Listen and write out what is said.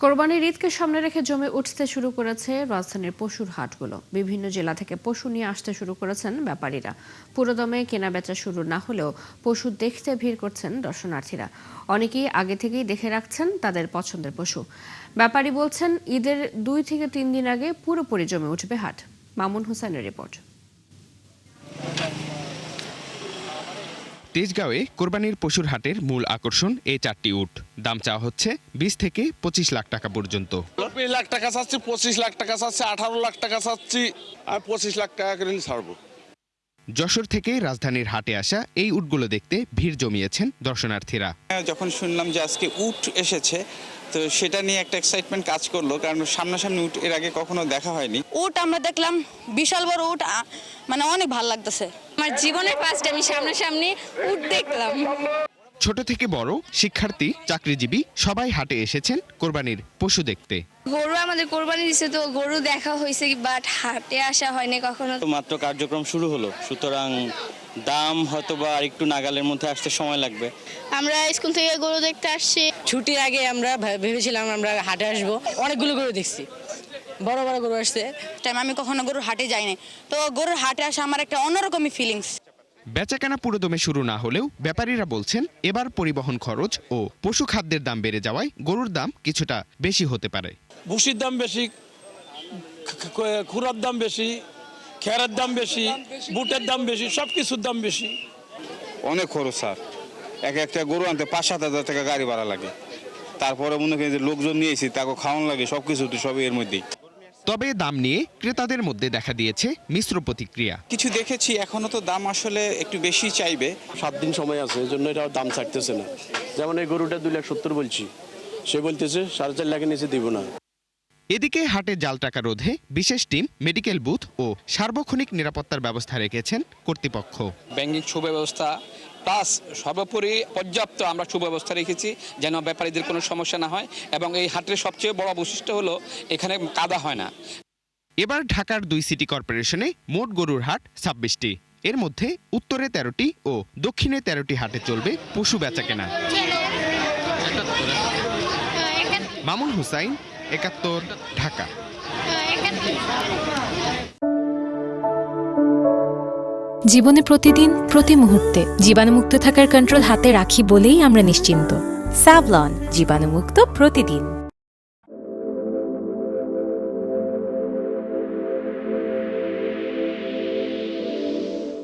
কোরবানির ঈদকে সামনে রেখে জমে উঠতে শুরু করেছে রাজধানীর পশুর হাটগুলো। বিভিন্ন জেলা থেকে পশু নিয়ে আসতে শুরু করেছেন ব্যাপারীরা। পুরোদমে কেনাবেচা শুরু না হলেও পশু দেখতে ভিড় করছেন দর্শনার্থীরা। অনেকেই আগে থেকেই দেখে রাখছেন তাদের পছন্দের পশু। ব্যাপারী বলছেন, ঈদের 2 থেকে 3 দিন আগে পুরোপুরি জমে উঠবে হাট। মামুন হোসেনের রিপোর্ট। তেজগাঁওয়ে কোরবানির পশুর হাটের মূল আকর্ষণ এই 4টি উট। দাম চাওয়া হচ্ছে 20 থেকে 25 লাখ টাকা পর্যন্ত। 20 লাখ টাকা চাচ্ছি, 25 লাখ টাকা চাচ্ছি, 18 লাখ টাকা চাচ্ছি, আর 25 লাখ টাকা করে ছাড়বো। যশোর থেকে রাজধানীর হাটে আসা এই উটগুলো দেখতে ভিড় জমিয়েছেন দর্শনার্থীরা। যখন শুনলাম যে আজকে উট এসেছে, তো সেটা নিয়ে একটা এক্সাইটমেন্ট কাজ করলো, কারণ সামনাসামনি উট এর আগে কখনো দেখা হয়নি। উট আমরা দেখলাম, বিশাল বড় উট, মানে অনেক ভালো লাগতেছে। আমার জীবনের ফার্স্ট আমি সামনাসামনি উট দেখলাম। ছোট থেকে বড়, শিক্ষার্থী, চাকরিজীবী সবাই হাটে এসেছেন কোরবানির পশু দেখতে। গরু আমাদের কোরবানি দিছে, তো গরু দেখা হয়েছে, বাট হাটে আসা হয়নি কখনো। মাত্র কার্যক্রম শুরু হলো, সুতরাং দাম হয়তো বা একটু নাগালের মধ্যে আসতে সময় লাগবে। আমরা স্কুল থেকে গরু দেখতে আসছি। ছুটির আগে আমরা ভেবেছিলাম আমরা হাটে আসবো, অনেকগুলো গরু দেখছি, বড় বড় গরু আসছে। আমি কখনো গরুর হাটে যাইনি, তো গরুর হাটে আসা আমার একটা অন্যরকমই ফিলিংস। বেচাকেনা পুরোদমে শুরু না হলেও ব্যাপারীরা বলছেন, এবার পরিবহন খরচ ও পশু খাদ্যের দাম বেড়ে যাওয়ায় গরুর দাম কিছুটা বেশি হতে পারে। ভুসির দাম বেশি, খুরার দাম বেশি, খেয়ারের দাম বেশি, বুটের দাম বেশি, সবকিছুর দাম বেশি। অনেক খরচ স্যার, একটা গরু আনতে 5-7 হাজার টাকা গাড়ি ভাড়া লাগে। তারপরে মনে করেন যে লোকজন নিয়েছি, তাকে খাওয়ানো লাগে, সবকিছু সবই এর মধ্যেই। তবে দাম নিয়ে ক্রেতাদের মধ্যে দেখা দিয়েছে মিশ্র প্রতিক্রিয়া। কিছু দেখেছি, এখনো তো দাম আসলে একটু বেশি চাইবে। 7 দিন সময় আছে, এই জন্য এটা দাম ছাড়তেছে না। যেমন এই গরুটা 2,70,000 বলছি, সে বলতেছে 4.5 লাখের নিচে দিব না। এদিকে হাটে জাল টাকা রোধে বিশেষ টিম, মেডিকেল বুথ ও সার্বক্ষণিক নিরাপত্তার ব্যবস্থা রেখেছেন কর্তৃপক্ষ। ব্যাংকিং সুব্যবস্থা প্লাস সর্বোপরি পর্যাপ্ত আমরা সুব্যবস্থা রেখেছি, যেন ব্যাপারীদের কোনো সমস্যা না হয়। এবং এই হাটের সবচেয়ে বড় বৈশিষ্ট্য হলো এখানে কাদা হয় না। এবার ঢাকার 2 সিটি কর্পোরেশনে মোট গরুর হাট 26টি। এর মধ্যে উত্তরে 13টি ও দক্ষিণে 13টি হাটে চলবে পশু বেচাকেনা। মামুন হুসাইন, 71, ঢাকা। জীবনে প্রতিদিন প্রতি মুহূর্তে জীবাণুমুক্ত থাকার কন্ট্রোল হাতে রাখি বলেই আমরা নিশ্চিন্ত। স্যাভলন, জীবাণুমুক্ত প্রতিদিন।